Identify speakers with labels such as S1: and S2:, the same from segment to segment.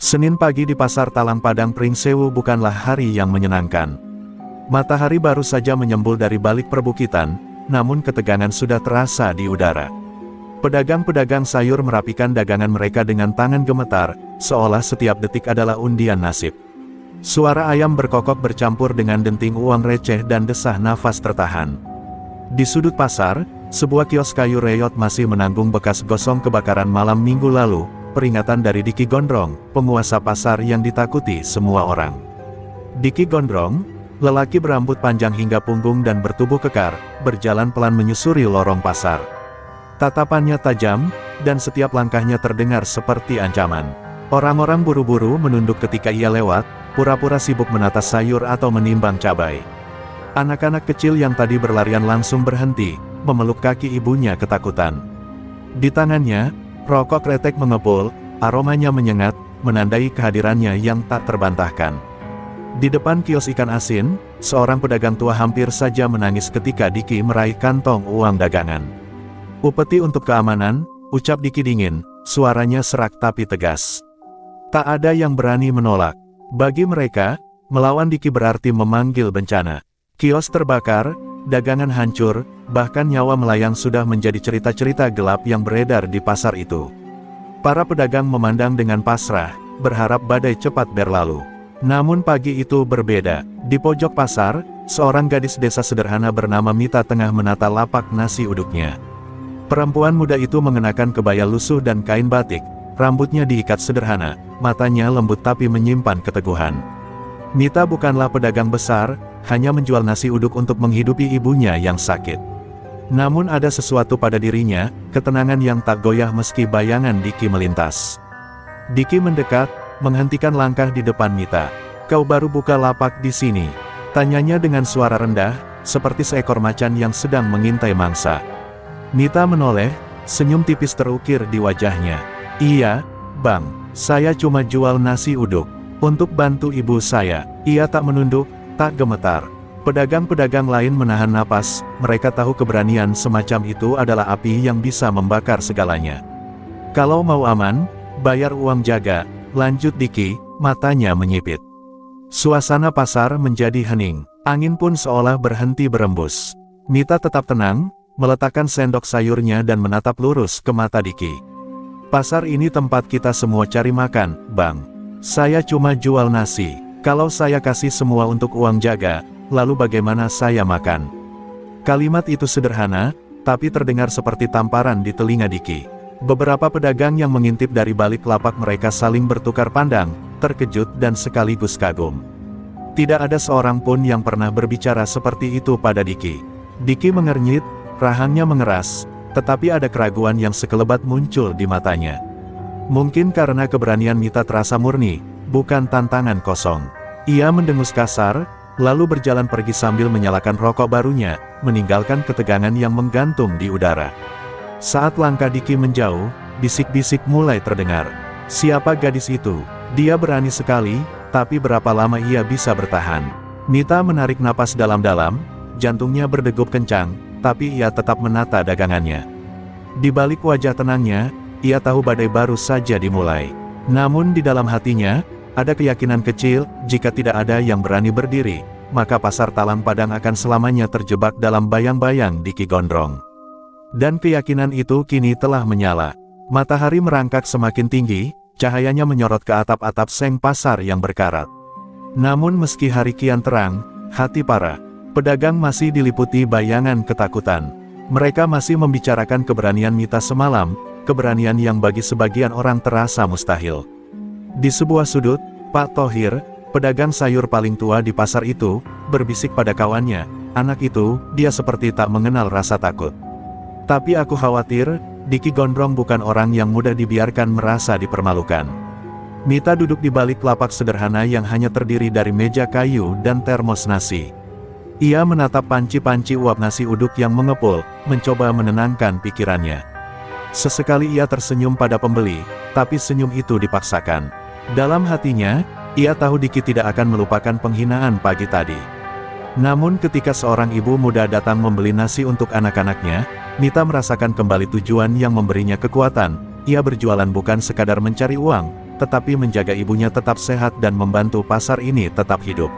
S1: Senin pagi di Pasar Talang Padang Pringsewu bukanlah hari yang menyenangkan. Matahari baru saja menyembul dari balik perbukitan, namun ketegangan sudah terasa di udara. Pedagang-pedagang sayur merapikan dagangan mereka dengan tangan gemetar, seolah setiap detik adalah undian nasib. Suara ayam berkokok bercampur dengan denting uang receh dan desah nafas tertahan. Di sudut pasar, sebuah kios kayu reyot masih menanggung bekas gosong kebakaran malam minggu lalu, peringatan dari Diki Gondrong, penguasa pasar yang ditakuti semua orang. Diki Gondrong, lelaki berambut panjang hingga punggung dan bertubuh kekar, berjalan pelan menyusuri lorong pasar. Tatapannya tajam, dan setiap langkahnya terdengar seperti ancaman. Orang-orang buru-buru menunduk ketika ia lewat, pura-pura sibuk menata sayur atau menimbang cabai. Anak-anak kecil yang tadi berlarian langsung berhenti, memeluk kaki ibunya ketakutan. Di tangannya, rokok kretek mengepul, aromanya menyengat, menandai kehadirannya yang tak terbantahkan. Di depan kios ikan asin, seorang pedagang tua hampir saja menangis ketika Diki meraih kantong uang dagangan. "Upeti untuk keamanan," ucap Diki dingin, suaranya serak tapi tegas. Tak ada yang berani menolak. Bagi mereka, melawan Diki berarti memanggil bencana. Kios terbakar, dagangan hancur, bahkan nyawa melayang sudah menjadi cerita-cerita gelap yang beredar di pasar itu. Para pedagang memandang dengan pasrah, berharap badai cepat berlalu. Namun pagi itu berbeda. Di pojok pasar, seorang gadis desa sederhana bernama Mita tengah menata lapak nasi uduknya. Perempuan muda itu mengenakan kebaya lusuh dan kain batik, rambutnya diikat sederhana, matanya lembut tapi menyimpan keteguhan. Mita bukanlah pedagang besar, hanya menjual nasi uduk untuk menghidupi ibunya yang sakit. Namun ada sesuatu pada dirinya, ketenangan yang tak goyah meski bayangan Diki melintas. Diki mendekat, menghentikan langkah di depan Mita. "Kau baru buka lapak di sini?" tanyanya dengan suara rendah, seperti seekor macan yang sedang mengintai mangsa. Mita menoleh, senyum tipis terukir di wajahnya. "Iya, Bang, saya cuma jual nasi uduk untuk bantu ibu saya." Ia tak menunduk, tak gemetar. Pedagang-pedagang lain menahan napas, mereka tahu keberanian semacam itu adalah api yang bisa membakar segalanya. "Kalau mau aman, bayar uang jaga," lanjut Diki, matanya menyipit. Suasana pasar menjadi hening, angin pun seolah berhenti berembus. Mita tetap tenang, meletakkan sendok sayurnya dan menatap lurus ke mata Diki. "Pasar ini tempat kita semua cari makan, Bang. Saya cuma jual nasi. Kalau saya kasih semua untuk uang jaga, lalu bagaimana saya makan?" Kalimat itu sederhana, tapi terdengar seperti tamparan di telinga Diki. Beberapa pedagang yang mengintip dari balik lapak mereka saling bertukar pandang, terkejut dan sekaligus kagum. Tidak ada seorang pun yang pernah berbicara seperti itu pada Diki. Diki mengernyit, rahangnya mengeras, tetapi ada keraguan yang sekelebat muncul di matanya. Mungkin karena keberanian Mita terasa murni, bukan tantangan kosong. Ia mendengus kasar, lalu berjalan pergi sambil menyalakan rokok barunya, meninggalkan ketegangan yang menggantung di udara. Saat langkah Diki menjauh, bisik-bisik mulai terdengar. Siapa gadis itu? Dia berani sekali, tapi berapa lama ia bisa bertahan? Mita menarik napas dalam-dalam, jantungnya berdegup kencang, tapi ia tetap menata dagangannya. Di balik wajah tenangnya, ia tahu badai baru saja dimulai. Namun di dalam hatinya, ada keyakinan kecil, jika tidak ada yang berani berdiri, maka pasar Talang Padang akan selamanya terjebak dalam bayang-bayang Diki Gondrong. Dan keyakinan itu kini telah menyala. Matahari merangkak semakin tinggi, cahayanya menyorot ke atap-atap seng pasar yang berkarat. Namun meski hari kian terang, hati para pedagang masih diliputi bayangan ketakutan. Mereka masih membicarakan keberanian Mita semalam, keberanian yang bagi sebagian orang terasa mustahil. Di sebuah sudut, Pak Thohir, pedagang sayur paling tua di pasar itu, berbisik pada kawannya, "Anak itu, dia seperti tak mengenal rasa takut. Tapi aku khawatir, Diki Gondrong bukan orang yang mudah dibiarkan merasa dipermalukan." Mita duduk di balik lapak sederhana yang hanya terdiri dari meja kayu dan termos nasi. Ia menatap panci-panci uap nasi uduk yang mengepul, mencoba menenangkan pikirannya. Sesekali ia tersenyum pada pembeli, tapi senyum itu dipaksakan. Dalam hatinya, ia tahu Diki tidak akan melupakan penghinaan pagi tadi. Namun ketika seorang ibu muda datang membeli nasi untuk anak-anaknya, Mita merasakan kembali tujuan yang memberinya kekuatan. Ia berjualan bukan sekadar mencari uang, tetapi menjaga ibunya tetap sehat dan membantu pasar ini tetap hidup.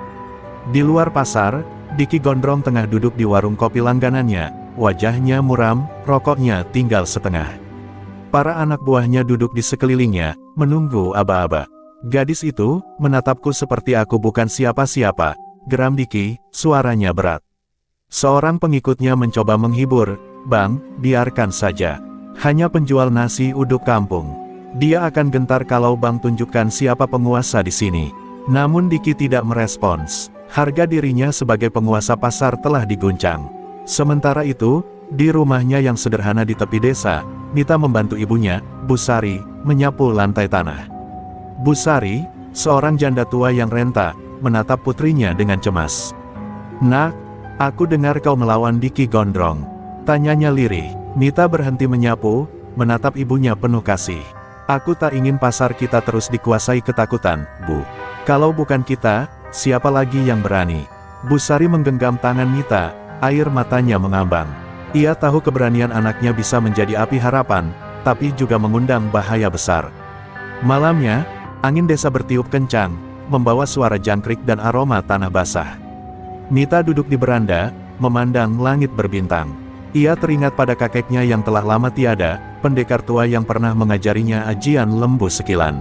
S1: Di luar pasar, Diki Gondrong tengah duduk di warung kopi langganannya, wajahnya muram, rokoknya tinggal setengah. Para anak buahnya duduk di sekelilingnya, menunggu aba-aba. Gadis itu, menatapku seperti aku bukan siapa-siapa, geram Diki, suaranya berat. Seorang pengikutnya mencoba menghibur, "Bang, biarkan saja. Hanya penjual nasi uduk kampung. Dia akan gentar kalau Bang tunjukkan siapa penguasa di sini." Namun Diki tidak merespons. Harga dirinya sebagai penguasa pasar telah diguncang. Sementara itu, di rumahnya yang sederhana di tepi desa, Mita membantu ibunya, Bu Sari, menyapu lantai tanah. Bu Sari, seorang janda tua yang renta, menatap putrinya dengan cemas. "Nak, aku dengar kau melawan Diki Gondrong," tanyanya lirih. Mita berhenti menyapu, menatap ibunya penuh kasih. "Aku tak ingin pasar kita terus dikuasai ketakutan, Bu. Kalau bukan kita, siapa lagi yang berani?" Bu Sari menggenggam tangan Mita, air matanya mengambang. Ia tahu keberanian anaknya bisa menjadi api harapan, tapi juga mengundang bahaya besar. Malamnya, angin desa bertiup kencang, membawa suara jangkrik dan aroma tanah basah. Mita duduk di beranda, memandang langit berbintang. Ia teringat pada kakeknya yang telah lama tiada, pendekar tua yang pernah mengajarinya ajian lembu sekilan.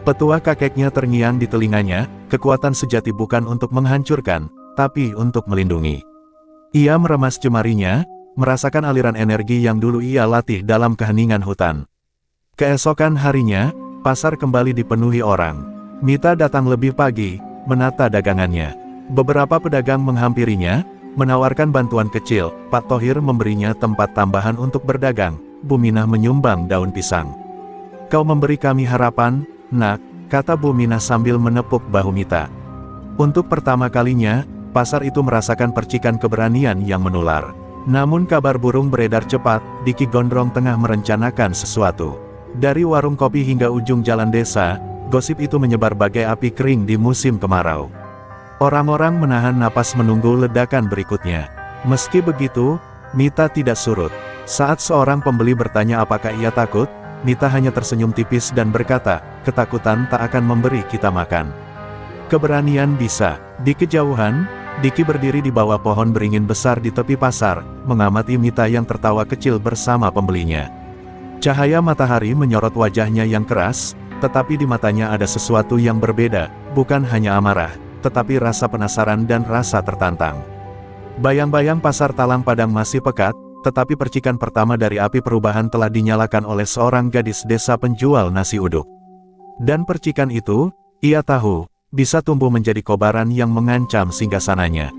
S1: Petua kakeknya terngiang di telinganya, kekuatan sejati bukan untuk menghancurkan, tapi untuk melindungi. Ia meremas jemarinya, merasakan aliran energi yang dulu ia latih dalam keheningan hutan. Keesokan harinya, pasar kembali dipenuhi orang. Mita datang lebih pagi, menata dagangannya. Beberapa pedagang menghampirinya, menawarkan bantuan kecil. Pak Thohir memberinya tempat tambahan untuk berdagang. Bu Minah menyumbang daun pisang. "Kau memberi kami harapan, Nak," kata Bu Minah sambil menepuk bahu Mita. Untuk pertama kalinya, pasar itu merasakan percikan keberanian yang menular. Namun kabar burung beredar cepat, Diki Gondrong tengah merencanakan sesuatu. Dari warung kopi hingga ujung jalan desa, gosip itu menyebar bagai api kering di musim kemarau. Orang-orang menahan napas menunggu ledakan berikutnya. Meski begitu, Mita tidak surut. Saat seorang pembeli bertanya apakah ia takut, Mita hanya tersenyum tipis dan berkata, "Ketakutan tak akan memberi kita makan. Keberanian bisa." Di kejauhan, Diki berdiri di bawah pohon beringin besar di tepi pasar, mengamati Mita yang tertawa kecil bersama pembelinya. Cahaya matahari menyorot wajahnya yang keras, tetapi di matanya ada sesuatu yang berbeda, bukan hanya amarah, tetapi rasa penasaran dan rasa tertantang. Bayang-bayang pasar Talang Padang masih pekat, tetapi percikan pertama dari api perubahan telah dinyalakan oleh seorang gadis desa penjual nasi uduk. Dan percikan itu, ia tahu, bisa tumbuh menjadi kobaran yang mengancam singgasananya.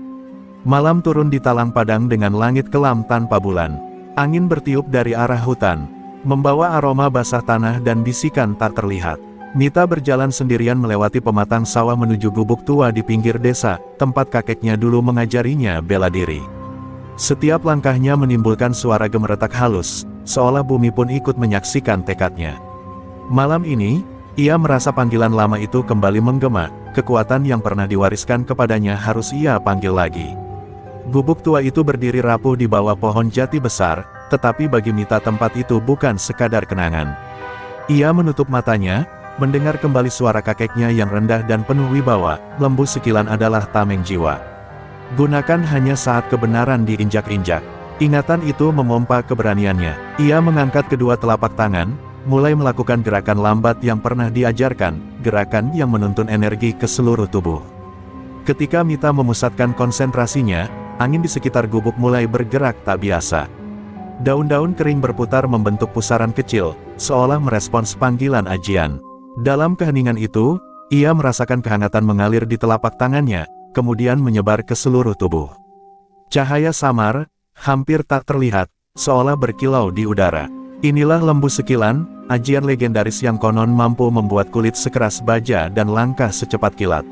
S1: Malam turun di Talang Padang dengan langit kelam tanpa bulan. Angin bertiup dari arah hutan, membawa aroma basah tanah dan bisikan tak terlihat. Mita berjalan sendirian melewati pematang sawah menuju gubuk tua di pinggir desa, tempat kakeknya dulu mengajarinya bela diri. Setiap langkahnya menimbulkan suara gemeretak halus, seolah bumi pun ikut menyaksikan tekadnya. Malam ini, ia merasa panggilan lama itu kembali menggema, kekuatan yang pernah diwariskan kepadanya harus ia panggil lagi. Gubuk tua itu berdiri rapuh di bawah pohon jati besar, tetapi bagi Mita tempat itu bukan sekadar kenangan. Ia menutup matanya, mendengar kembali suara kakeknya yang rendah dan penuh wibawa, "Lembu sekilan adalah tameng jiwa. Gunakan hanya saat kebenaran diinjak-injak." Ingatan itu memompa keberaniannya. Ia mengangkat kedua telapak tangan, mulai melakukan gerakan lambat yang pernah diajarkan, gerakan yang menuntun energi ke seluruh tubuh. Ketika Mita memusatkan konsentrasinya, angin di sekitar gubuk mulai bergerak tak biasa. Daun-daun kering berputar membentuk pusaran kecil, seolah merespons panggilan ajian. Dalam keheningan itu, ia merasakan kehangatan mengalir di telapak tangannya, kemudian menyebar ke seluruh tubuh. Cahaya samar, hampir tak terlihat, seolah berkilau di udara. Inilah lembu sekilan, ajian legendaris yang konon mampu membuat kulit sekeras baja dan langkah secepat kilat.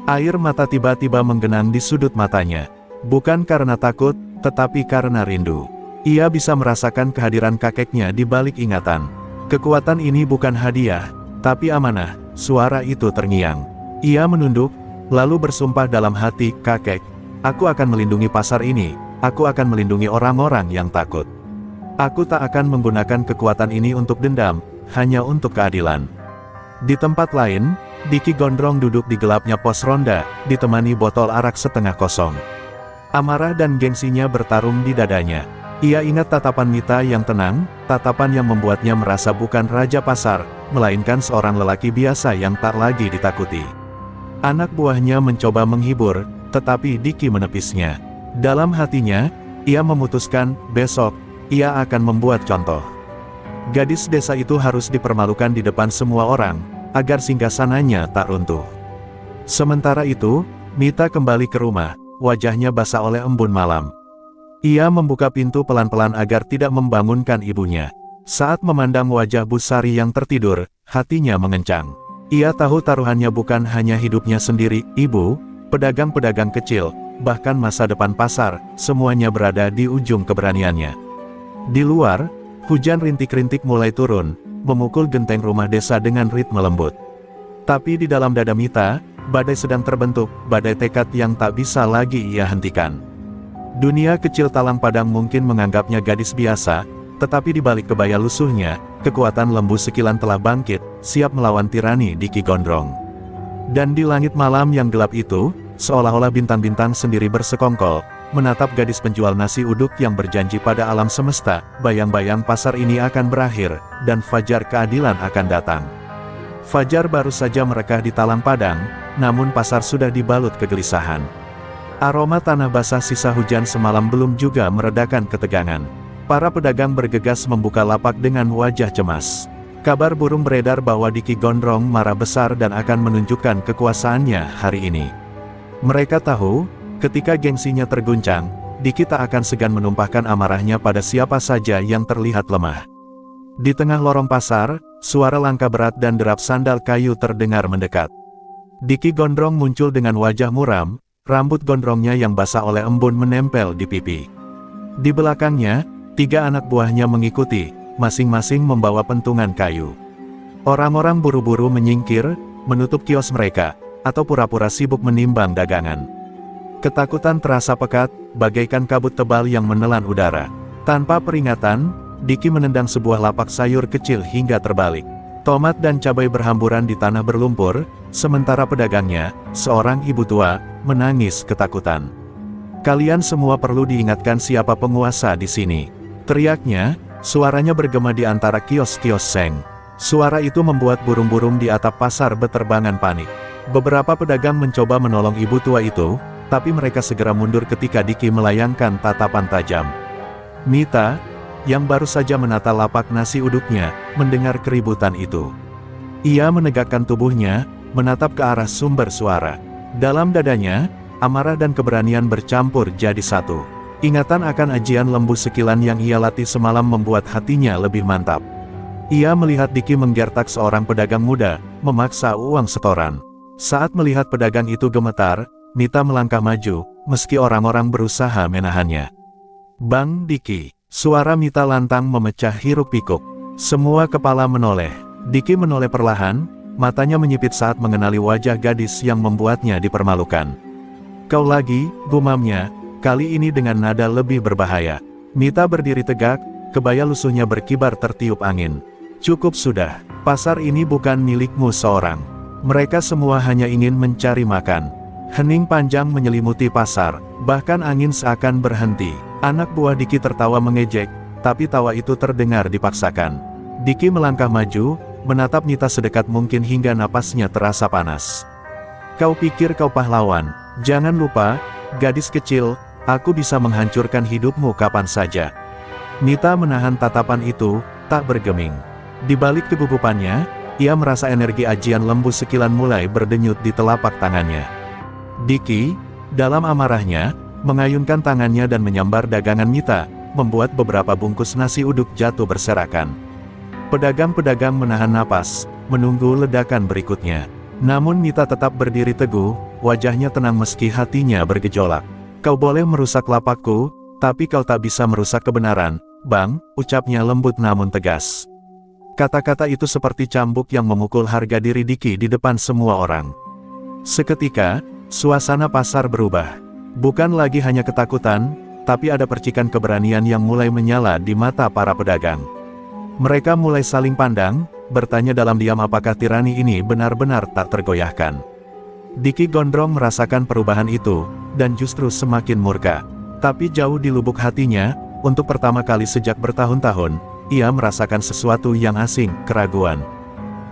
S1: Air mata tiba-tiba menggenang di sudut matanya. Bukan karena takut, tetapi karena rindu. Ia bisa merasakan kehadiran kakeknya di balik ingatan. Kekuatan ini bukan hadiah, tapi amanah. Suara itu terngiang. Ia menunduk, lalu bersumpah dalam hati, "Kakek, aku akan melindungi pasar ini, aku akan melindungi orang-orang yang takut. Aku tak akan menggunakan kekuatan ini untuk dendam, hanya untuk keadilan." Di tempat lain, Diki gondrong duduk di gelapnya pos ronda, ditemani botol arak setengah kosong. Amarah dan gengsinya bertarung di dadanya. Ia ingat tatapan Mita yang tenang, tatapan yang membuatnya merasa bukan raja pasar, melainkan seorang lelaki biasa yang tak lagi ditakuti. Anak buahnya mencoba menghibur, tetapi Diki menepisnya. Dalam hatinya, ia memutuskan, besok, ia akan membuat contoh. Gadis desa itu harus dipermalukan di depan semua orang, agar singgasananya tak runtuh. Sementara itu, Mita kembali ke rumah, wajahnya basah oleh embun malam. Ia membuka pintu pelan-pelan agar tidak membangunkan ibunya. Saat memandang wajah Bu Sari yang tertidur, hatinya mengencang. Ia tahu taruhannya bukan hanya hidupnya sendiri, ibu, pedagang-pedagang kecil, bahkan masa depan pasar, semuanya berada di ujung keberaniannya. Di luar, hujan rintik-rintik mulai turun, memukul genteng rumah desa dengan ritme lembut. Tapi di dalam dada Mita, badai sedang terbentuk, badai tekad yang tak bisa lagi ia hentikan. Dunia kecil Talang Padang mungkin menganggapnya gadis biasa, tetapi di balik kebaya lusuhnya, kekuatan lembu sekilan telah bangkit, siap melawan tirani Diki Gondrong. Dan di langit malam yang gelap itu, seolah-olah bintang-bintang sendiri bersekongkol, menatap gadis penjual nasi uduk yang berjanji pada alam semesta, bayang-bayang pasar ini akan berakhir, dan fajar keadilan akan datang. Fajar baru saja merekah di Talang Padang, namun pasar sudah dibalut kegelisahan. Aroma tanah basah sisa hujan semalam belum juga meredakan ketegangan. Para pedagang bergegas membuka lapak dengan wajah cemas. Kabar burung beredar bahwa Diki Gondrong marah besar dan akan menunjukkan kekuasaannya hari ini. Mereka tahu, ketika gengsinya terguncang, Diki tak akan segan menumpahkan amarahnya pada siapa saja yang terlihat lemah. Di tengah lorong pasar, suara langkah berat dan derap sandal kayu terdengar mendekat. Diki Gondrong muncul dengan wajah muram, rambut gondrongnya yang basah oleh embun menempel di pipi. Di belakangnya, 3 anak buahnya mengikuti, masing-masing membawa pentungan kayu. Orang-orang buru-buru menyingkir, menutup kios mereka, atau pura-pura sibuk menimbang dagangan. Ketakutan terasa pekat, bagaikan kabut tebal yang menelan udara. Tanpa peringatan, Diki menendang sebuah lapak sayur kecil hingga terbalik. Tomat dan cabai berhamburan di tanah berlumpur, sementara pedagangnya, seorang ibu tua, menangis ketakutan. "Kalian semua perlu diingatkan siapa penguasa di sini," teriaknya, suaranya bergema di antara kios-kios seng. Suara itu membuat burung-burung di atap pasar beterbangan panik. Beberapa pedagang mencoba menolong ibu tua itu, tapi mereka segera mundur ketika Diki melayangkan tatapan tajam. Mita, yang baru saja menata lapak nasi uduknya, mendengar keributan itu. Ia menegakkan tubuhnya, menatap ke arah sumber suara. Dalam dadanya, amarah dan keberanian bercampur jadi satu. Ingatan akan ajian lembu sekilan yang ia latih semalam membuat hatinya lebih mantap. Ia melihat Diki menggertak seorang pedagang muda, memaksa uang setoran. Saat melihat pedagang itu gemetar, Mita melangkah maju, meski orang-orang berusaha menahannya. "Bang Diki!" Suara Mita lantang memecah hiruk-pikuk. Semua kepala menoleh. Diki menoleh perlahan, matanya menyipit saat mengenali wajah gadis yang membuatnya dipermalukan. "Kau lagi," gumamnya, kali ini dengan nada lebih berbahaya. Mita berdiri tegak, kebaya lusuhnya berkibar tertiup angin. "Cukup sudah, pasar ini bukan milikmu seorang. Mereka semua hanya ingin mencari makan." Hening panjang menyelimuti pasar, bahkan angin seakan berhenti. Anak buah Diki tertawa mengejek, tapi tawa itu terdengar dipaksakan. Diki melangkah maju, menatap Mita sedekat mungkin hingga napasnya terasa panas. "Kau pikir kau pahlawan? Jangan lupa, gadis kecil, aku bisa menghancurkan hidupmu kapan saja." Mita menahan tatapan itu, tak bergeming. Di balik kegugupannya, ia merasa energi ajian lembu sekilan mulai berdenyut di telapak tangannya. Diki, dalam amarahnya, mengayunkan tangannya dan menyambar dagangan Mita, membuat beberapa bungkus nasi uduk jatuh berserakan. Pedagang-pedagang menahan napas, menunggu ledakan berikutnya. Namun Mita tetap berdiri teguh, wajahnya tenang meski hatinya bergejolak. "Kau boleh merusak lapakku, tapi kau tak bisa merusak kebenaran, Bang," ucapnya lembut namun tegas. Kata-kata itu seperti cambuk yang memukul harga diri Diki di depan semua orang. Seketika, suasana pasar berubah. Bukan lagi hanya ketakutan, tapi ada percikan keberanian yang mulai menyala di mata para pedagang. Mereka mulai saling pandang, bertanya dalam diam apakah tirani ini benar-benar tak tergoyahkan. Diki Gondrong merasakan perubahan itu, dan justru semakin murka. Tapi jauh di lubuk hatinya, untuk pertama kali sejak bertahun-tahun, ia merasakan sesuatu yang asing, keraguan.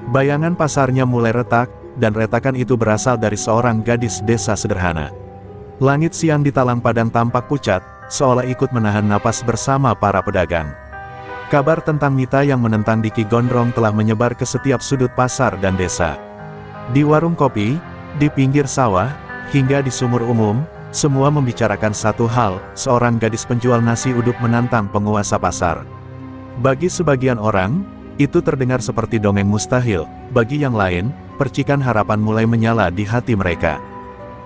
S1: Bayangan pasarnya mulai retak, dan retakan itu berasal dari seorang gadis desa sederhana. Langit siang di Talang Padang tampak pucat, seolah ikut menahan napas bersama para pedagang. Kabar tentang Mita yang menentang Diki Gondrong telah menyebar ke setiap sudut pasar dan desa. Di warung kopi, di pinggir sawah, hingga di sumur umum, semua membicarakan satu hal, seorang gadis penjual nasi uduk menantang penguasa pasar. Bagi sebagian orang, itu terdengar seperti dongeng mustahil, bagi yang lain, percikan harapan mulai menyala di hati mereka.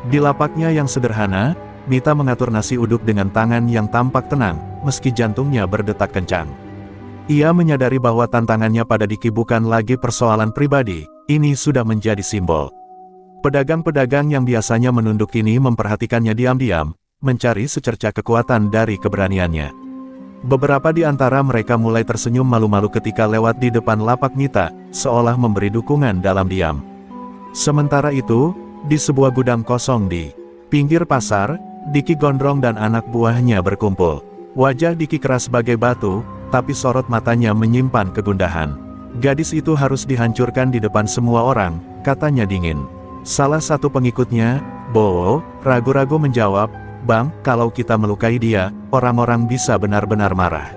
S1: Di lapaknya yang sederhana, Mita mengatur nasi uduk dengan tangan yang tampak tenang, meski jantungnya berdetak kencang. Ia menyadari bahwa tantangannya pada Diki bukan lagi persoalan pribadi, ini sudah menjadi simbol. Pedagang-pedagang yang biasanya menunduk kini memperhatikannya diam-diam, mencari secerca kekuatan dari keberaniannya. Beberapa di antara mereka mulai tersenyum malu-malu ketika lewat di depan lapak Mita, seolah memberi dukungan dalam diam. Sementara itu, di sebuah gudang kosong di pinggir pasar, Diki Gondrong dan anak buahnya berkumpul. Wajah Diki keras bagai batu, tapi sorot matanya menyimpan kegundahan. Gadis itu harus dihancurkan di depan semua orang, katanya dingin. Salah satu pengikutnya, Bowo, ragu-ragu menjawab, "Bang, kalau kita melukai dia, orang-orang bisa benar-benar marah."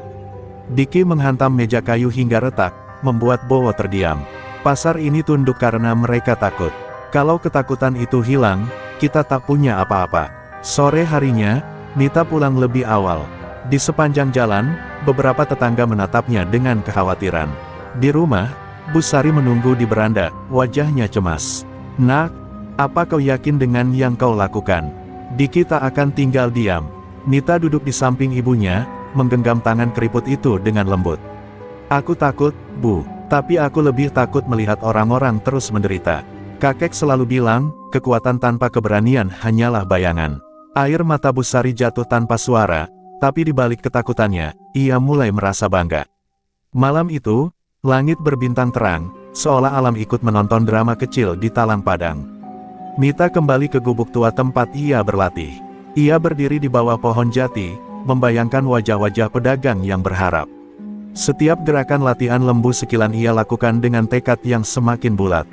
S1: Diki menghantam meja kayu hingga retak, membuat Bowo terdiam. Pasar ini tunduk karena mereka takut. Kalau ketakutan itu hilang, kita tak punya apa-apa. Sore harinya, Mita pulang lebih awal. Di sepanjang jalan, beberapa tetangga menatapnya dengan kekhawatiran. Di rumah, Bu Sari menunggu di beranda, wajahnya cemas. "Nak, apa kau yakin dengan yang kau lakukan? Diki tak akan tinggal diam." Mita duduk di samping ibunya, menggenggam tangan keriput itu dengan lembut. "Aku takut, Bu, tapi aku lebih takut melihat orang-orang terus menderita. Kakek selalu bilang, kekuatan tanpa keberanian hanyalah bayangan." Air mata Bu Sari jatuh tanpa suara, tapi di balik ketakutannya, ia mulai merasa bangga. Malam itu, langit berbintang terang, seolah alam ikut menonton drama kecil di Talang Padang. Mita kembali ke gubuk tua tempat ia berlatih. Ia berdiri di bawah pohon jati, membayangkan wajah-wajah pedagang yang berharap. Setiap gerakan latihan lembu sekilan ia lakukan dengan tekad yang semakin bulat.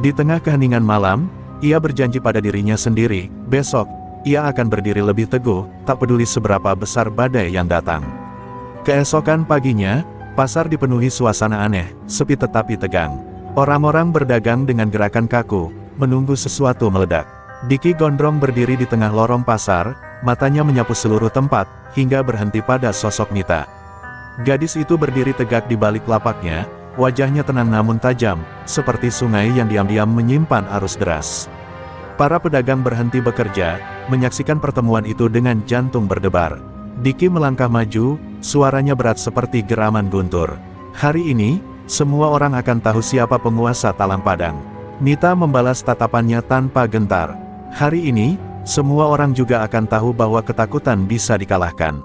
S1: Di tengah keheningan malam, ia berjanji pada dirinya sendiri, besok, ia akan berdiri lebih teguh, tak peduli seberapa besar badai yang datang. Keesokan paginya, pasar dipenuhi suasana aneh, sepi tetapi tegang. Orang-orang berdagang dengan gerakan kaku, menunggu sesuatu meledak. Diki Gondrong berdiri di tengah lorong pasar, matanya menyapu seluruh tempat, hingga berhenti pada sosok Mita. Gadis itu berdiri tegak di balik lapaknya, wajahnya tenang namun tajam, seperti sungai yang diam-diam menyimpan arus deras. Para pedagang berhenti bekerja, menyaksikan pertemuan itu dengan jantung berdebar. Diki melangkah maju, suaranya berat seperti geraman guntur. "Hari ini, semua orang akan tahu siapa penguasa Talang Padang." Mita membalas tatapannya tanpa gentar. "Hari ini, semua orang juga akan tahu bahwa ketakutan bisa dikalahkan."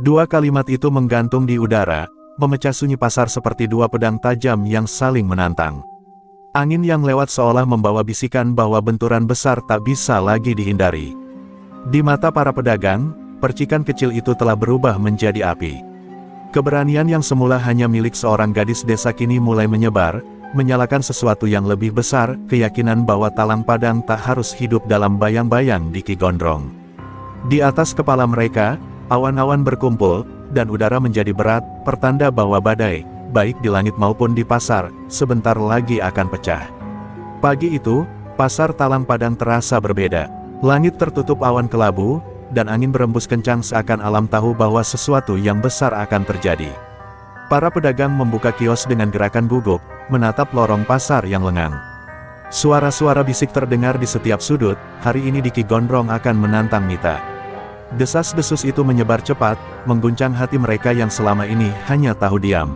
S1: Dua kalimat itu menggantung di udara, memecah sunyi pasar seperti dua pedang tajam yang saling menantang. Angin yang lewat seolah membawa bisikan bahwa benturan besar tak bisa lagi dihindari. Di mata para pedagang, percikan kecil itu telah berubah menjadi api. Keberanian yang semula hanya milik seorang gadis desa kini mulai menyebar, menyalakan sesuatu yang lebih besar, keyakinan bahwa Talang Padang tak harus hidup dalam bayang-bayang Diki Gondrong. Di atas kepala mereka, awan-awan berkumpul, dan udara menjadi berat, pertanda bahwa badai, baik di langit maupun di pasar, sebentar lagi akan pecah. Pagi itu, pasar Talang Padang terasa berbeda. Langit tertutup awan kelabu, dan angin berembus kencang seakan alam tahu bahwa sesuatu yang besar akan terjadi. Para pedagang membuka kios dengan gerakan gugup, menatap lorong pasar yang lengang. Suara-suara bisik terdengar di setiap sudut, hari ini Diki Gondrong akan menantang Mita. Desas-desus itu menyebar cepat, mengguncang hati mereka yang selama ini hanya tahu diam.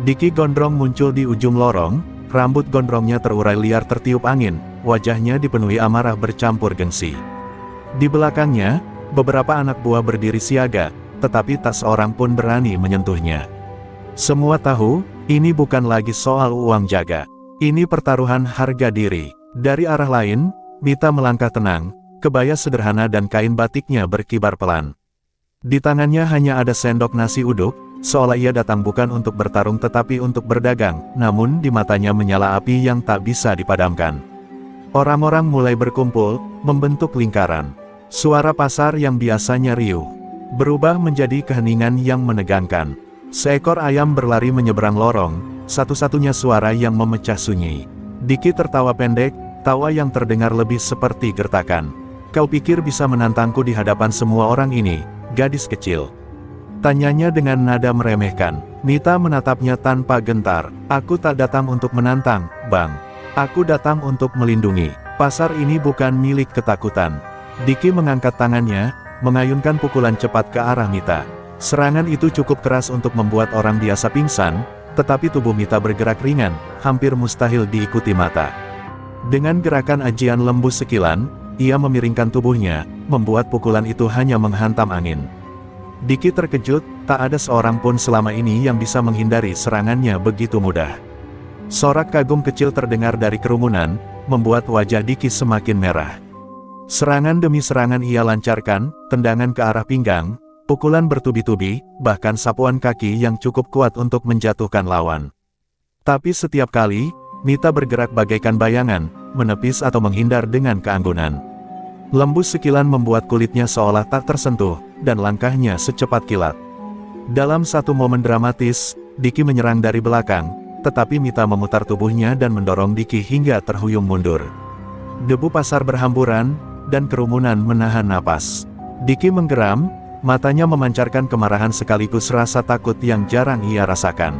S1: Diki Gondrong muncul di ujung lorong, rambut gondrongnya terurai liar tertiup angin, wajahnya dipenuhi amarah bercampur gengsi. Di belakangnya, beberapa anak buah berdiri siaga, tetapi tak seorang pun berani menyentuhnya. Semua tahu, Ini bukan lagi soal uang jaga. Ini pertaruhan harga diri. Dari arah lain, Mita melangkah tenang, kebaya sederhana dan kain batiknya berkibar pelan. Di tangannya hanya ada sendok nasi uduk, seolah ia datang bukan untuk bertarung tetapi untuk berdagang, namun di matanya menyala api yang tak bisa dipadamkan. Orang-orang mulai berkumpul, membentuk lingkaran. Suara pasar yang biasanya riuh, berubah menjadi keheningan yang menegangkan. Seekor ayam berlari menyeberang lorong, satu-satunya suara yang memecah sunyi. Diki tertawa pendek, tawa yang terdengar lebih seperti gertakan. Kau pikir bisa menantangku di hadapan semua orang ini, gadis kecil? Tanyanya dengan nada meremehkan. Mita menatapnya tanpa gentar. Aku tak datang untuk menantang, Bang. Aku datang untuk melindungi. Pasar ini bukan milik ketakutan. Diki mengangkat tangannya, mengayunkan pukulan cepat ke arah Mita. Serangan itu cukup keras untuk membuat orang biasa pingsan, tetapi tubuh Mita bergerak ringan, hampir mustahil diikuti mata. Dengan gerakan ajian lembu sekilan, ia memiringkan tubuhnya, membuat pukulan itu hanya menghantam angin. Diki terkejut, tak ada seorang pun selama ini yang bisa menghindari serangannya begitu mudah. Sorak kagum kecil terdengar dari kerumunan, membuat wajah Diki semakin merah. Serangan demi serangan ia lancarkan, tendangan ke arah pinggang, pukulan bertubi-tubi, bahkan sapuan kaki yang cukup kuat untuk menjatuhkan lawan. Tapi setiap kali, Mita bergerak bagaikan bayangan, menepis atau menghindar dengan keanggunan. Lembu sekilan membuat kulitnya seolah tak tersentuh, dan langkahnya secepat kilat. Dalam satu momen dramatis, Diki menyerang dari belakang, tetapi Mita memutar tubuhnya dan mendorong Diki hingga terhuyung mundur. Debu pasar berhamburan, dan kerumunan menahan napas. Diki menggeram, matanya memancarkan kemarahan sekaligus rasa takut yang jarang ia rasakan.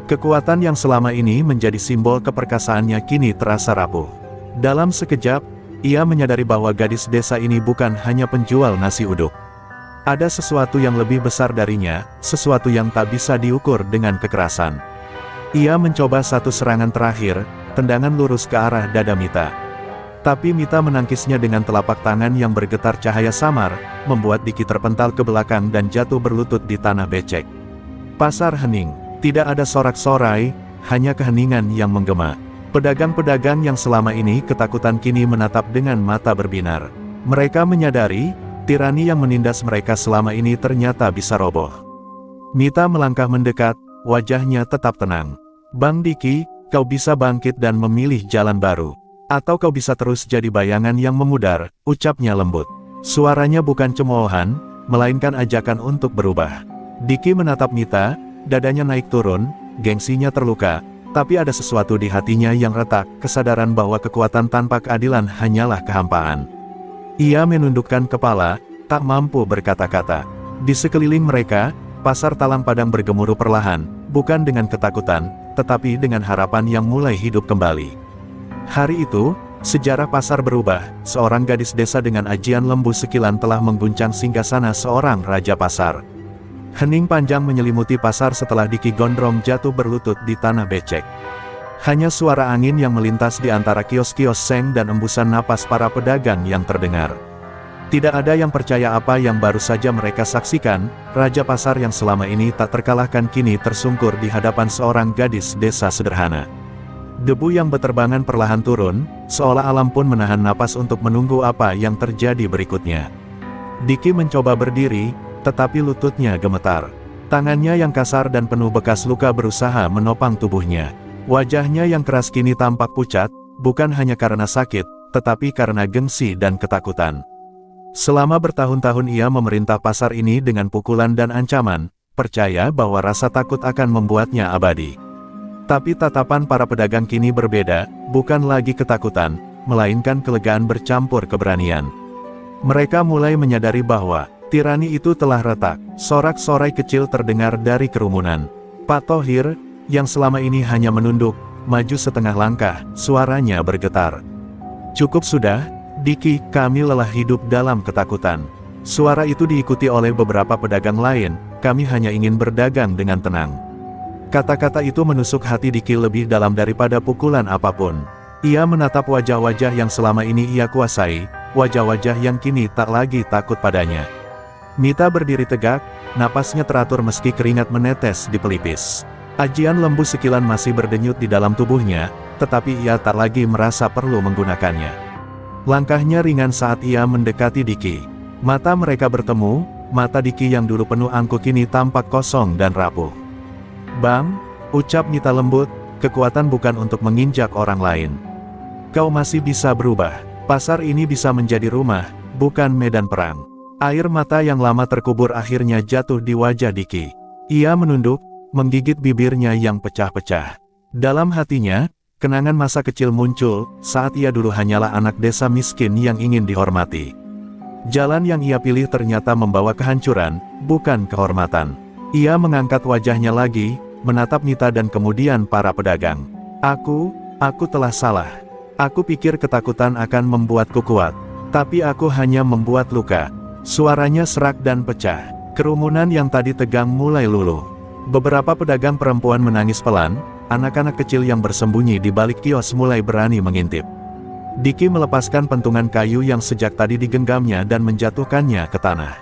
S1: Kekuatan yang selama ini menjadi simbol keperkasaannya kini terasa rapuh. Dalam sekejap, ia menyadari bahwa gadis desa ini bukan hanya penjual nasi uduk. Ada sesuatu yang lebih besar darinya, sesuatu yang tak bisa diukur dengan kekerasan. Ia mencoba satu serangan terakhir, tendangan lurus ke arah dada Mita. Tapi Mita menangkisnya dengan telapak tangan yang bergetar cahaya samar, membuat Diki terpental ke belakang dan jatuh berlutut di tanah becek. Pasar hening, tidak ada sorak-sorai, hanya keheningan yang menggema. Pedagang-pedagang yang selama ini ketakutan kini menatap dengan mata berbinar. Mereka menyadari, tirani yang menindas mereka selama ini ternyata bisa roboh. Mita melangkah mendekat, wajahnya tetap tenang. Bang Diki, kau bisa bangkit dan memilih jalan baru. Atau kau bisa terus jadi bayangan yang memudar, ucapnya lembut. Suaranya bukan cemoohan, melainkan ajakan untuk berubah. Diki menatap Mita, dadanya naik turun, gengsinya terluka, tapi ada sesuatu di hatinya yang retak, kesadaran bahwa kekuatan tanpa keadilan hanyalah kehampaan. Ia menundukkan kepala, tak mampu berkata-kata. Di sekeliling mereka, pasar Talang Padang bergemuruh perlahan, bukan dengan ketakutan, tetapi dengan harapan yang mulai hidup kembali. Hari itu, sejarah pasar berubah, seorang gadis desa dengan ajian lembu sekilan telah mengguncang singgasana seorang raja pasar. Hening panjang menyelimuti pasar setelah Diki gondrong jatuh berlutut di tanah becek. Hanya suara angin yang melintas di antara kios-kios seng dan embusan napas para pedagang yang terdengar. Tidak ada yang percaya apa yang baru saja mereka saksikan, raja pasar yang selama ini tak terkalahkan kini tersungkur di hadapan seorang gadis desa sederhana. Debu yang beterbangan perlahan turun, seolah alam pun menahan napas untuk menunggu apa yang terjadi berikutnya. Diki mencoba berdiri, tetapi lututnya gemetar. Tangannya yang kasar dan penuh bekas luka berusaha menopang tubuhnya. Wajahnya yang keras kini tampak pucat, bukan hanya karena sakit, tetapi karena gengsi dan ketakutan. Selama bertahun-tahun ia memerintah pasar ini dengan pukulan dan ancaman, percaya bahwa rasa takut akan membuatnya abadi. Tapi tatapan para pedagang kini berbeda, bukan lagi ketakutan, melainkan kelegaan bercampur keberanian. Mereka mulai menyadari bahwa tirani itu telah retak. Sorak-sorai kecil terdengar dari kerumunan. Pak Thohir, yang selama ini hanya menunduk, maju setengah langkah, suaranya bergetar. Cukup sudah, Diki, kami lelah hidup dalam ketakutan. Suara itu diikuti oleh beberapa pedagang lain, kami hanya ingin berdagang dengan tenang. Kata-kata itu menusuk hati Diki lebih dalam daripada pukulan apapun. Ia menatap wajah-wajah yang selama ini ia kuasai, wajah-wajah yang kini tak lagi takut padanya. Mita berdiri tegak, napasnya teratur meski keringat menetes di pelipis. Ajian lembu sekilan masih berdenyut di dalam tubuhnya, tetapi ia tak lagi merasa perlu menggunakannya. Langkahnya ringan saat ia mendekati Diki. Mata mereka bertemu, mata Diki yang dulu penuh angkuh kini tampak kosong dan rapuh. "Bang," ucap Nita lembut, "kekuatan bukan untuk menginjak orang lain. Kau masih bisa berubah. Pasar ini bisa menjadi rumah, bukan medan perang." Air mata yang lama terkubur akhirnya jatuh di wajah Diki. Ia menunduk, menggigit bibirnya yang pecah-pecah. Dalam hatinya, kenangan masa kecil muncul, saat ia dulu hanyalah anak desa miskin yang ingin dihormati. Jalan yang ia pilih ternyata membawa kehancuran, bukan kehormatan. Ia mengangkat wajahnya lagi, menatap Nita dan kemudian para pedagang. Aku telah salah. Aku pikir ketakutan akan membuatku kuat. Tapi aku hanya membuat luka." Suaranya serak dan pecah. Kerumunan yang tadi tegang mulai luluh. Beberapa pedagang perempuan menangis pelan, anak-anak kecil yang bersembunyi di balik kios mulai berani mengintip. Diki melepaskan pentungan kayu yang sejak tadi digenggamnya dan menjatuhkannya ke tanah.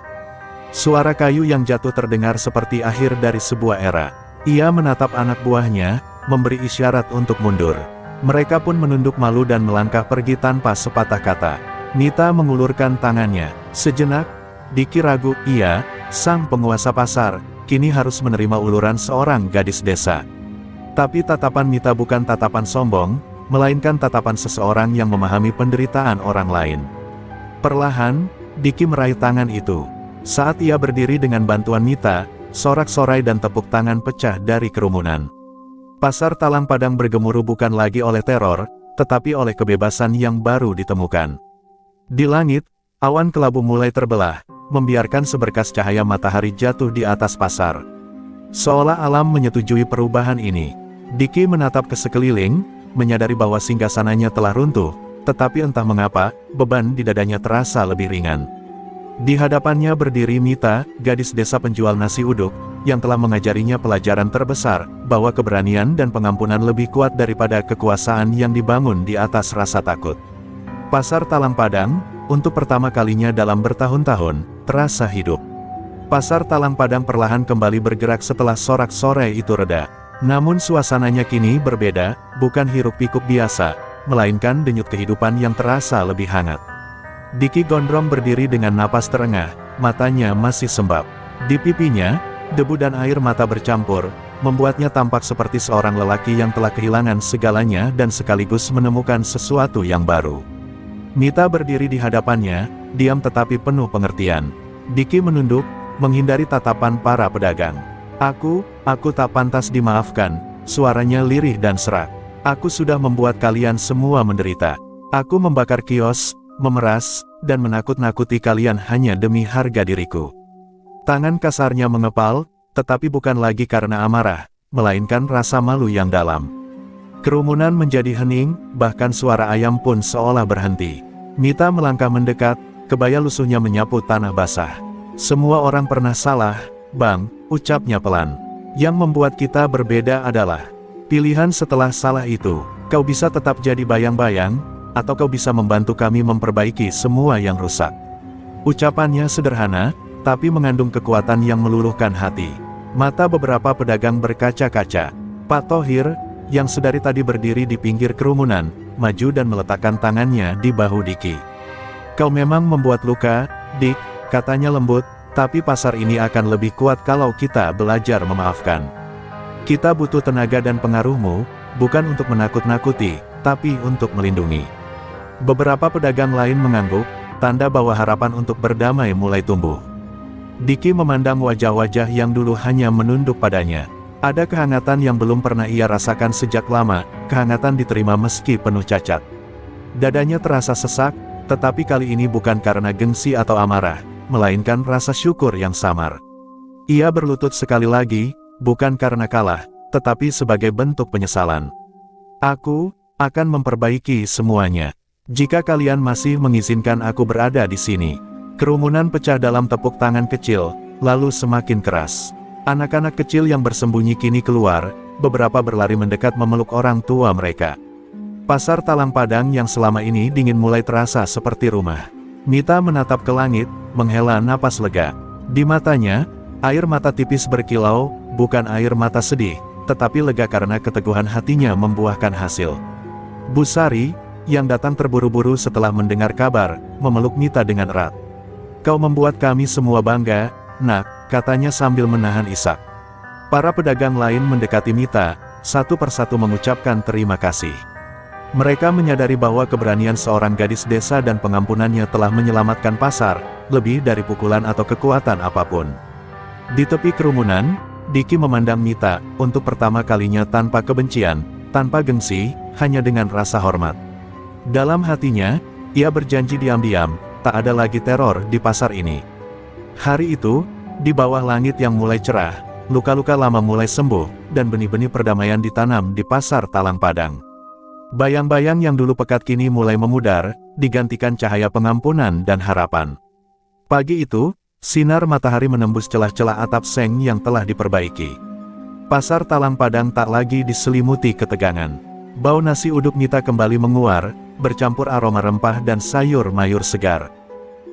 S1: Suara kayu yang jatuh terdengar seperti akhir dari sebuah era. Ia menatap anak buahnya, memberi isyarat untuk mundur. Mereka pun menunduk malu dan melangkah pergi tanpa sepatah kata. Nita mengulurkan tangannya. Sejenak, Diki ragu, ia, sang penguasa pasar, kini harus menerima uluran seorang gadis desa. Tapi tatapan Nita bukan tatapan sombong, melainkan tatapan seseorang yang memahami penderitaan orang lain. Perlahan, Diki meraih tangan itu. Saat ia berdiri dengan bantuan Nita, sorak-sorai dan tepuk tangan pecah dari kerumunan. Pasar Talang Padang bergemuruh bukan lagi oleh teror, tetapi oleh kebebasan yang baru ditemukan. Di langit, awan kelabu mulai terbelah, membiarkan seberkas cahaya matahari jatuh di atas pasar. Seolah alam menyetujui perubahan ini. Diki menatap ke sekeliling, menyadari bahwa singgasananya telah runtuh, tetapi entah mengapa, beban di dadanya terasa lebih ringan. Di hadapannya berdiri Mita, gadis desa penjual nasi uduk, yang telah mengajarinya pelajaran terbesar, bahwa keberanian dan pengampunan lebih kuat daripada kekuasaan yang dibangun di atas rasa takut. Pasar Talang Padang, untuk pertama kalinya dalam bertahun-tahun, terasa hidup. Pasar Talang Padang perlahan kembali bergerak setelah sorak-sorai itu reda. Namun suasananya kini berbeda, bukan hiruk-pikuk biasa, melainkan denyut kehidupan yang terasa lebih hangat. Diki gondrong berdiri dengan napas terengah, matanya masih sembab. Di pipinya, debu dan air mata bercampur, membuatnya tampak seperti seorang lelaki yang telah kehilangan segalanya dan sekaligus menemukan sesuatu yang baru. Nita berdiri di hadapannya, diam tetapi penuh pengertian. Diki menunduk, menghindari tatapan para pedagang. Aku tak pantas dimaafkan," suaranya lirih dan serak. "Aku sudah membuat kalian semua menderita. Aku membakar kios, memeras, dan menakut-nakuti kalian hanya demi harga diriku." Tangan kasarnya mengepal, tetapi bukan lagi karena amarah, melainkan rasa malu yang dalam. Kerumunan menjadi hening, bahkan suara ayam pun seolah berhenti. Nita melangkah mendekat, kebaya lusuhnya menyapu tanah basah. "Semua orang pernah salah, Bang," ucapnya pelan. "Yang membuat kita berbeda adalah pilihan setelah salah itu. Kau bisa tetap jadi bayang-bayang, atau kau bisa membantu kami memperbaiki semua yang rusak." Ucapannya sederhana, tapi mengandung kekuatan yang meluluhkan hati. Mata beberapa pedagang berkaca-kaca. Pak Thohir, yang sedari tadi berdiri di pinggir kerumunan, maju dan meletakkan tangannya di bahu Diki. "Kau memang membuat luka, Dik," katanya lembut, "tapi pasar ini akan lebih kuat kalau kita belajar memaafkan. Kita butuh tenaga dan pengaruhmu, bukan untuk menakut-nakuti, tapi untuk melindungi." Beberapa pedagang lain mengangguk, tanda bahwa harapan untuk berdamai mulai tumbuh. Diki memandang wajah-wajah yang dulu hanya menunduk padanya. Ada kehangatan yang belum pernah ia rasakan sejak lama, kehangatan diterima meski penuh cacat. Dadanya terasa sesak, tetapi kali ini bukan karena gengsi atau amarah, melainkan rasa syukur yang samar. Ia berlutut sekali lagi, bukan karena kalah, tetapi sebagai bentuk penyesalan. "Aku akan memperbaiki semuanya. Jika kalian masih mengizinkan aku berada di sini." Kerumunan pecah dalam tepuk tangan kecil, lalu semakin keras. Anak-anak kecil yang bersembunyi kini keluar, beberapa berlari mendekat memeluk orang tua mereka. Pasar Talang Padang yang selama ini dingin mulai terasa seperti rumah. Nita menatap ke langit, menghela napas lega. Di matanya, air mata tipis berkilau, bukan air mata sedih, tetapi lega karena keteguhan hatinya membuahkan hasil. Bu Sari, yang datang terburu-buru setelah mendengar kabar, memeluk Mita dengan erat. "Kau membuat kami semua bangga, Nak," katanya sambil menahan isak. Para pedagang lain mendekati Mita, satu persatu mengucapkan terima kasih. Mereka menyadari bahwa keberanian seorang gadis desa dan pengampunannya telah menyelamatkan pasar, lebih dari pukulan atau kekuatan apapun. Di tepi kerumunan, Diki memandang Mita, untuk pertama kalinya tanpa kebencian, tanpa gengsi, hanya dengan rasa hormat. Dalam hatinya, ia berjanji diam-diam, tak ada lagi teror di pasar ini. Hari itu, di bawah langit yang mulai cerah, luka-luka lama mulai sembuh, dan benih-benih perdamaian ditanam di pasar Talang Padang. Bayang-bayang yang dulu pekat kini mulai memudar, digantikan cahaya pengampunan dan harapan. Pagi itu, sinar matahari menembus celah-celah atap seng yang telah diperbaiki. Pasar Talang Padang tak lagi diselimuti ketegangan. Bau nasi uduk Mita kembali menguar, bercampur aroma rempah dan sayur mayur segar.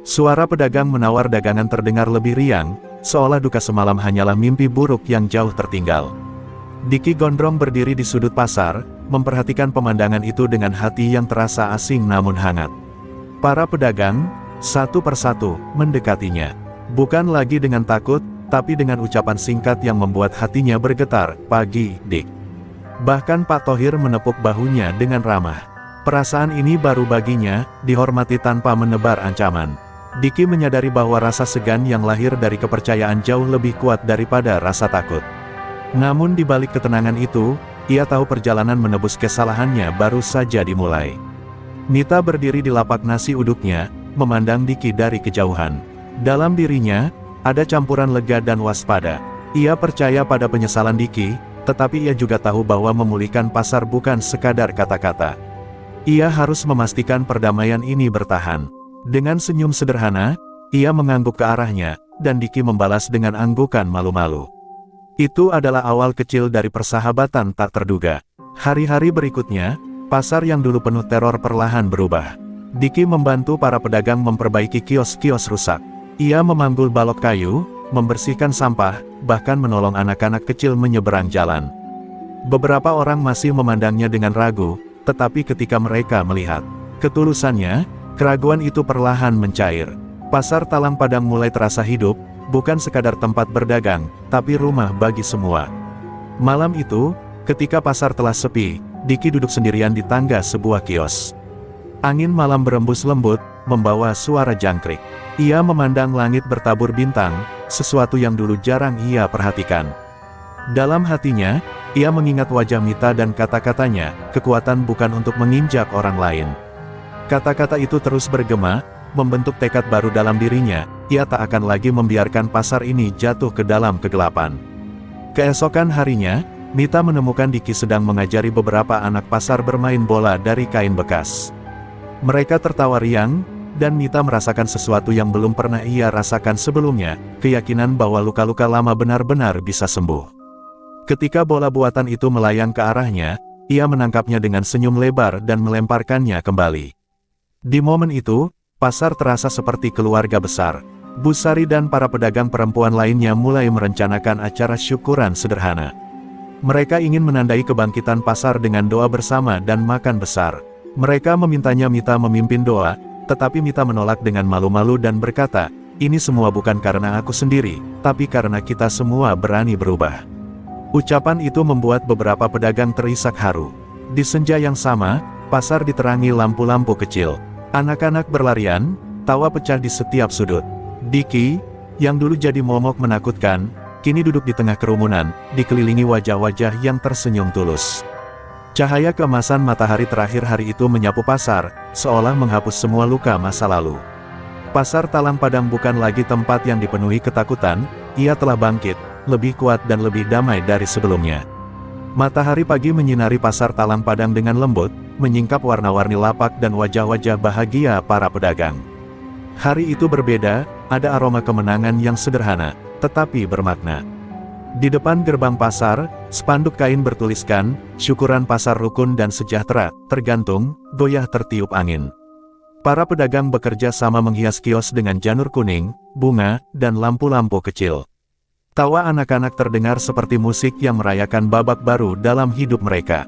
S1: Suara pedagang menawar dagangan terdengar lebih riang, seolah duka semalam hanyalah mimpi buruk yang jauh tertinggal. Diki gondrong berdiri di sudut pasar, memperhatikan pemandangan itu dengan hati yang terasa asing namun hangat. Para pedagang, satu persatu, mendekatinya. Bukan lagi dengan takut, tapi dengan ucapan singkat yang membuat hatinya bergetar, "Pagi, Dik." Bahkan Pak Thohir menepuk bahunya dengan ramah. Perasaan ini baru baginya, dihormati tanpa menebar ancaman. Diki menyadari bahwa rasa segan yang lahir dari kepercayaan jauh lebih kuat daripada rasa takut. Namun di balik ketenangan itu, ia tahu perjalanan menebus kesalahannya baru saja dimulai. Mita berdiri di lapak nasi uduknya, memandang Diki dari kejauhan. Dalam dirinya, ada campuran lega dan waspada. Ia percaya pada penyesalan Diki, tetapi ia juga tahu bahwa memulihkan pasar bukan sekadar kata-kata. Ia harus memastikan perdamaian ini bertahan. Dengan senyum sederhana, ia mengangguk ke arahnya, dan Diki membalas dengan anggukan malu-malu. Itu adalah awal kecil dari persahabatan tak terduga. Hari-hari berikutnya, pasar yang dulu penuh teror perlahan berubah. Diki membantu para pedagang memperbaiki kios-kios rusak. Ia memanggul balok kayu, membersihkan sampah, bahkan menolong anak-anak kecil menyeberang jalan. Beberapa orang masih memandangnya dengan ragu, tetapi ketika mereka melihat ketulusannya, keraguan itu perlahan mencair. Pasar Talang Padang mulai terasa hidup, bukan sekadar tempat berdagang, tapi rumah bagi semua. Malam itu, ketika pasar telah sepi, Diki duduk sendirian di tangga sebuah kios. Angin malam berembus lembut, membawa suara jangkrik. Ia memandang langit bertabur bintang, sesuatu yang dulu jarang ia perhatikan. Dalam hatinya, ia mengingat wajah Mita dan kata-katanya, "Kekuatan bukan untuk menginjak orang lain." Kata-kata itu terus bergema, membentuk tekad baru dalam dirinya. Ia tak akan lagi membiarkan pasar ini jatuh ke dalam kegelapan. Keesokan harinya, Mita menemukan Diki sedang mengajari beberapa anak pasar bermain bola dari kain bekas. Mereka tertawa riang, dan Mita merasakan sesuatu yang belum pernah ia rasakan sebelumnya, keyakinan bahwa luka-luka lama benar-benar bisa sembuh. Ketika bola buatan itu melayang ke arahnya, ia menangkapnya dengan senyum lebar dan melemparkannya kembali. Di momen itu, pasar terasa seperti keluarga besar. Bu Sari dan para pedagang perempuan lainnya mulai merencanakan acara syukuran sederhana. Mereka ingin menandai kebangkitan pasar dengan doa bersama dan makan besar. Mereka memintanya Mita memimpin doa, tetapi Mita menolak dengan malu-malu dan berkata, "Ini semua bukan karena aku sendiri, tapi karena kita semua berani berubah." Ucapan itu membuat beberapa pedagang terisak haru. Di senja yang sama, pasar diterangi lampu-lampu kecil. Anak-anak berlarian, tawa pecah di setiap sudut. Diki, yang dulu jadi momok menakutkan, kini duduk di tengah kerumunan, dikelilingi wajah-wajah yang tersenyum tulus. Cahaya keemasan matahari terakhir hari itu menyapu pasar, seolah menghapus semua luka masa lalu. Pasar Talang Padang bukan lagi tempat yang dipenuhi ketakutan, ia telah bangkit, lebih kuat dan lebih damai dari sebelumnya. Matahari pagi menyinari pasar Talang Padang dengan lembut, menyingkap warna-warni lapak dan wajah-wajah bahagia para pedagang. Hari itu berbeda, ada aroma kemenangan yang sederhana, tetapi bermakna. Di depan gerbang pasar, spanduk kain bertuliskan, "Syukuran pasar rukun dan sejahtera, tergantung, goyah tertiup angin." Para pedagang bekerja sama menghias kios dengan janur kuning, bunga, dan lampu-lampu kecil. Tawa anak-anak terdengar seperti musik yang merayakan babak baru dalam hidup mereka.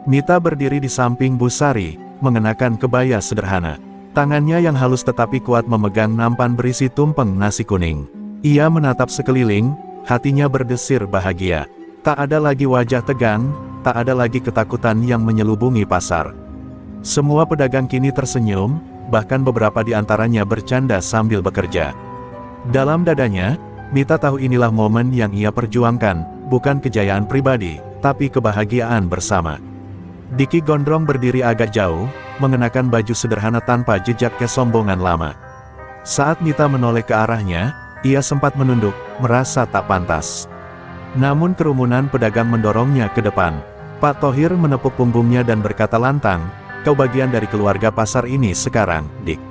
S1: Mita berdiri di samping Bu Sari, mengenakan kebaya sederhana. Tangannya yang halus tetapi kuat memegang nampan berisi tumpeng nasi kuning. Ia menatap sekeliling, hatinya berdesir bahagia. Tak ada lagi wajah tegang, tak ada lagi ketakutan yang menyelubungi pasar. Semua pedagang kini tersenyum, bahkan beberapa di antaranya bercanda sambil bekerja. Dalam dadanya, Mita tahu inilah momen yang ia perjuangkan, bukan kejayaan pribadi, tapi kebahagiaan bersama. Diki gondrong berdiri agak jauh, mengenakan baju sederhana tanpa jejak kesombongan lama. Saat Mita menoleh ke arahnya, ia sempat menunduk, merasa tak pantas. Namun kerumunan pedagang mendorongnya ke depan. Pak Thohir menepuk punggungnya dan berkata lantang, "Kau bagian dari keluarga pasar ini sekarang, Dik."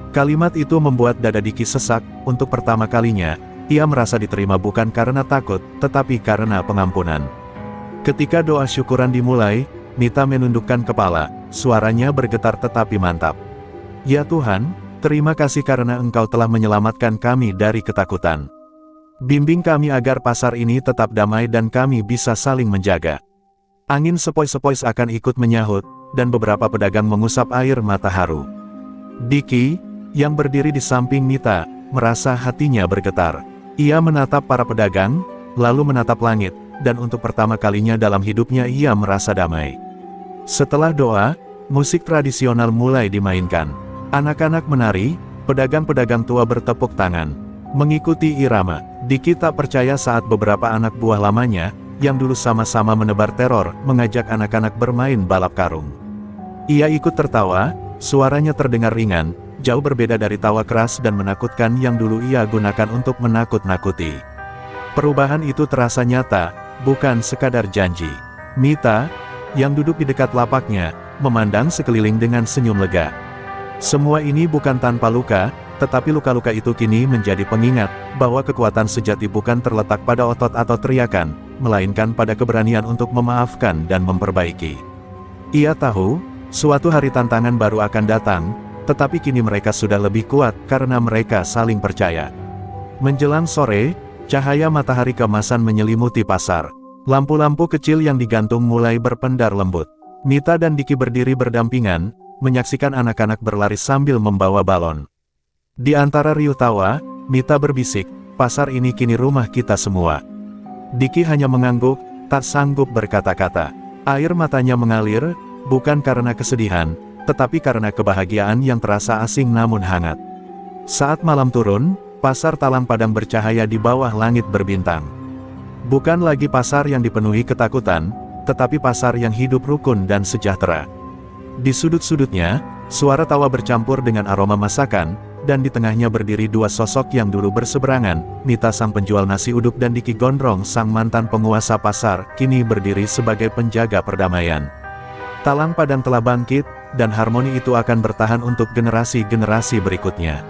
S1: Kalimat itu membuat dada Diki sesak. Untuk pertama kalinya, ia merasa diterima bukan karena takut, tetapi karena pengampunan. Ketika doa syukuran dimulai, Mita menundukkan kepala, suaranya bergetar tetapi mantap. "Ya Tuhan, terima kasih karena Engkau telah menyelamatkan kami dari ketakutan. Bimbing kami agar pasar ini tetap damai dan kami bisa saling menjaga." Angin sepoi-sepoi akan ikut menyahut, dan beberapa pedagang mengusap air mata haru. Diki, yang berdiri di samping Mita, merasa hatinya bergetar. Ia menatap para pedagang, lalu menatap langit, dan untuk pertama kalinya dalam hidupnya ia merasa damai. Setelah doa, musik tradisional mulai dimainkan. Anak-anak menari, pedagang-pedagang tua bertepuk tangan, mengikuti irama. Diki tak percaya saat beberapa anak buah lamanya, yang dulu sama-sama menebar teror, mengajak anak-anak bermain balap karung. Ia ikut tertawa, suaranya terdengar ringan, jauh berbeda dari tawa keras dan menakutkan yang dulu ia gunakan untuk menakut-nakuti. Perubahan itu terasa nyata, bukan sekadar janji. Mita, yang duduk di dekat lapaknya, memandang sekeliling dengan senyum lega. Semua ini bukan tanpa luka, tetapi luka-luka itu kini menjadi pengingat, bahwa kekuatan sejati bukan terletak pada otot atau teriakan, melainkan pada keberanian untuk memaafkan dan memperbaiki. Ia tahu, suatu hari tantangan baru akan datang, tetapi kini mereka sudah lebih kuat karena mereka saling percaya. Menjelang sore, cahaya matahari keemasan menyelimuti pasar. Lampu-lampu kecil yang digantung mulai berpendar lembut. Mita dan Diki berdiri berdampingan, menyaksikan anak-anak berlari sambil membawa balon. Di antara riuh tawa, Mita berbisik, "Pasar ini kini rumah kita semua." Diki hanya mengangguk, tak sanggup berkata-kata. Air matanya mengalir, bukan karena kesedihan, tetapi karena kebahagiaan yang terasa asing namun hangat. Saat malam turun, pasar Talang Padang bercahaya di bawah langit berbintang. Bukan lagi pasar yang dipenuhi ketakutan, tetapi pasar yang hidup rukun dan sejahtera. Di sudut-sudutnya, suara tawa bercampur dengan aroma masakan, dan di tengahnya berdiri dua sosok yang dulu berseberangan, Mita sang penjual nasi uduk dan Diki Gondrong sang mantan penguasa pasar, kini berdiri sebagai penjaga perdamaian. Talang Padang telah bangkit, dan harmoni itu akan bertahan untuk generasi-generasi berikutnya.